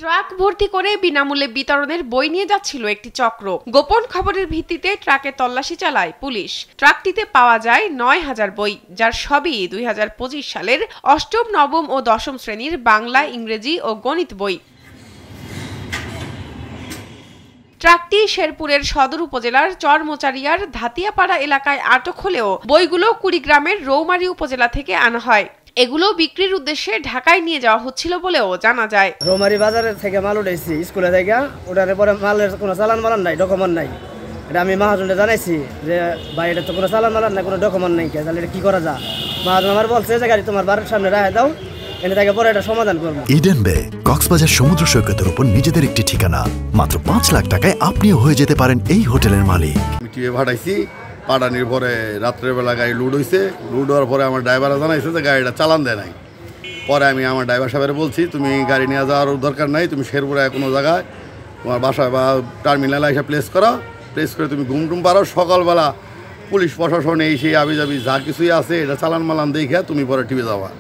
Truck ভর্তি করে বিনামূল্যে বিতরণের বই নিয়ে যাচ্ছিল একটি চক্র। গোপন খবরের ভিত্তিতে ট্রাকে তল্লাশি চালায় পুলিশ। ট্রাকটিতে পাওয়া যায় ৯,০০০ বই, যার সবই ২০২৫ সালের অষ্টম, নবম ও দশম শ্রেণীর বাংলা, ইংরেজি ও গণিত বই। ট্রাকটি শেরপুরের সদর উপজেলার চরমোচারিয়ার ধাতিয়াপাড়া এলাকায় আটক হলেও বইগুলো কুড়িগ্রামের রৌমারী উপজেলা থেকে আনা হয়। এগুলো বিক্রির উদ্দেশ্যে ঢাকায় নিয়ে যাওয়া হচ্ছিল বলেও জানা যায়। রৌমারী বাজারের থেকে মাল উঠাইছি স্কুলে থেকে, ওটার পরে মালের কোনো চালান মালান নাই, ডকুমেন্ট নাই। এটা আমি মহাজনকে জানাইছি যে ভাই এটা তো কোনো চালান মালান নাই, কোনো ডকুমেন্ট নাই, তাহলে এটা কি করা যায়? মহাজন আমার বলছে যে গাড়ি তোমার বাড়ির সামনে রাখে দাও, এনে থেকে পরে এটা সমাধান করবো। ইডেন বে কক্সবাজার সমুদ্র সৈকতের উপর নিজেদের একটি ঠিকানা। মাত্র ৫ লাখ টাকায় আপনিও হয়ে যেতে পারেন এই হোটেলের মালিক। মিটিয়ে ভাড়াইছি, পাটানির পরে রাত্রেবেলা গাড়ি লুড হয়েছে। লুড হওয়ার পরে আমার ড্রাইভাররা জানাইছে যে গাড়িটা চালান দেয় নাই। পরে আমি আমার ড্রাইভার সাহেবের বলছি, তুমি গাড়ি নিয়ে যাওয়ার দরকার নাই, তুমি শেরপুরে কোনো জায়গায় তোমার বাসায় বা টার্মিনালে এসে প্লেস করো, প্লেস করে তুমি ঘুমটুম পারো। সকালবেলা পুলিশ প্রশাসন এই সেই আবিজাবি যা কিছুই আছে এটা চালান মালান দেখে তুমি পরে টিভি যাওয়া,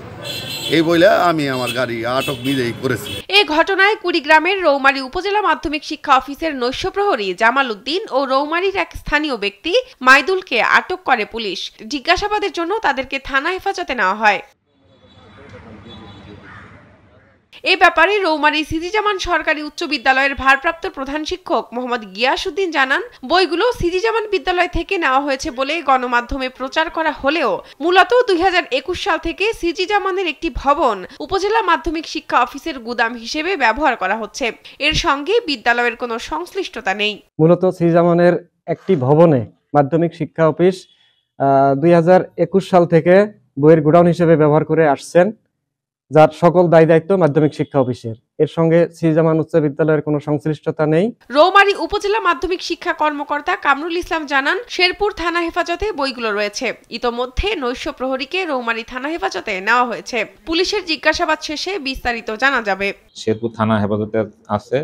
এই বলে আমি আমার গাড়ি আটক নিজেই করেছি। এই ঘটনায় কুড়িগ্রামের রৌমারী উপজেলা মাধ্যমিক শিক্ষা অফিসের নৈশ প্রহরী জামাল উদ্দিন ও রৌমারীর এক স্থানীয় ব্যক্তি মাইদুলকে আটক করে পুলিশ। জিজ্ঞাসাবাদের জন্য তাদেরকে থানা হেফাজতে নেওয়া হয়। এ ব্যাপারে রৌমারী সিজি জামান সরকারি উচ্চ বিদ্যালয়ের ভারপ্রাপ্ত প্রধান শিক্ষক মোহাম্মদ গিয়াসউদ্দিন জানান, বইগুলো সিজি জামান বিদ্যালয় থেকে নেওয়া হয়েছে বলে গণমাধ্যমে প্রচার করা হলেও মূলত ২০২১ সাল থেকে সিজি জামানের একটি ভবন উপজেলা মাধ্যমিক শিক্ষা অফিসের গুদাম হিসেবে ব্যবহার করা হচ্ছে। এর সঙ্গে বিদ্যালয়ের কোনো সংশ্লিষ্টতা নেই। মূলত সিজি জামানের একটি ভবনে মাধ্যমিক শিক্ষা অফিস ২০২১ সাল থেকে বইয়ের গোডাউন হিসেবে ব্যবহার করে আসছেন, যার সকল দায় দায়িত্ব মাধ্যমিক শিক্ষা অফিসের। এর সঙ্গে সিজি জামান উচ্চ বিদ্যালয়ের কোনো সংশ্লিষ্টতা নেই। রৌমারী উপজেলা মাধ্যমিক শিক্ষা কর্মকর্তা কামরুল ইসলাম জানান, শেরপুর থানা হেফাজতে বইগুলো রয়েছে। ইতোমধ্যে নৈশ প্রহরীকে রৌমারী থানা হেফাজতে নেওয়া হয়েছে। পুলিশের জিজ্ঞাসাবাদ শেষে বিস্তারিত জানা যাবে। শেরপুর থানা হেফাজতে আছে।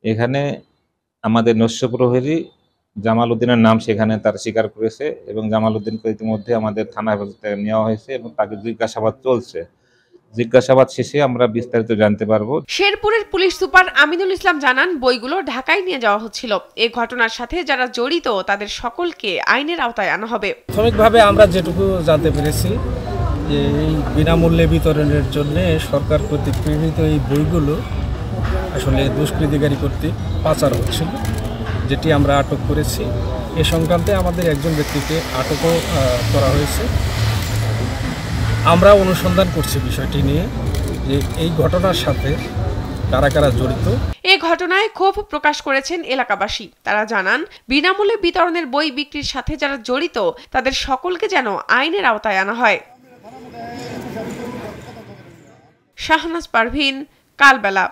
এখানে আমাদের নৈশ প্রহরী জামাল উদ্দিনের নাম সেখানে তার স্বীকার করেছে এবং জামাল উদ্দিনকে ইতিমধ্যে আমাদের থানা হেফাজতে নেওয়া হয়েছে এবং তাকে জিজ্ঞাসাবাদ চলছে। জিজ্ঞাসাবাদ শেষে আমরা বিস্তারিত জানতে পারবো। শেরপুরের পুলিশ সুপার আমিনুল ইসলাম জানান, বইগুলো ঢাকায় নিয়ে যাওয়া হচ্ছিল। এই ঘটনার সাথে যারা জড়িত তাদের সকলকে আইনের আওতায় আনা হবে। প্রাথমিকভাবে আমরা যেটুকু জানতে পেরেছি যে এই বিনামূল্যে বিতরণের জন্য সরকার কর্তৃক প্রেরিত এই বইগুলো আসলে দুষ্কৃতিকারী কর্তৃক পাচার হচ্ছিল, যেটি আমরা আটক করেছি। এ সংক্রান্তে আমাদের একজন ব্যক্তিকে আটকও করা হয়েছে। আমরা অনুসন্ধান করছি বিষয়টি নিয়ে যে এই ঘটনার সাথে কারা কারা জড়িত। এই ঘটনায় ক্ষোভ প্রকাশ করেছেন এলাকাবাসী। তারা জানান, বিনামূল্যে বিতরণের বই বিক্রির সাথে যারা জড়িত তাদের সকলকে যেন আইনের আওতায় আনা হয়। শাহনাজ পারভিন, কালবেলা।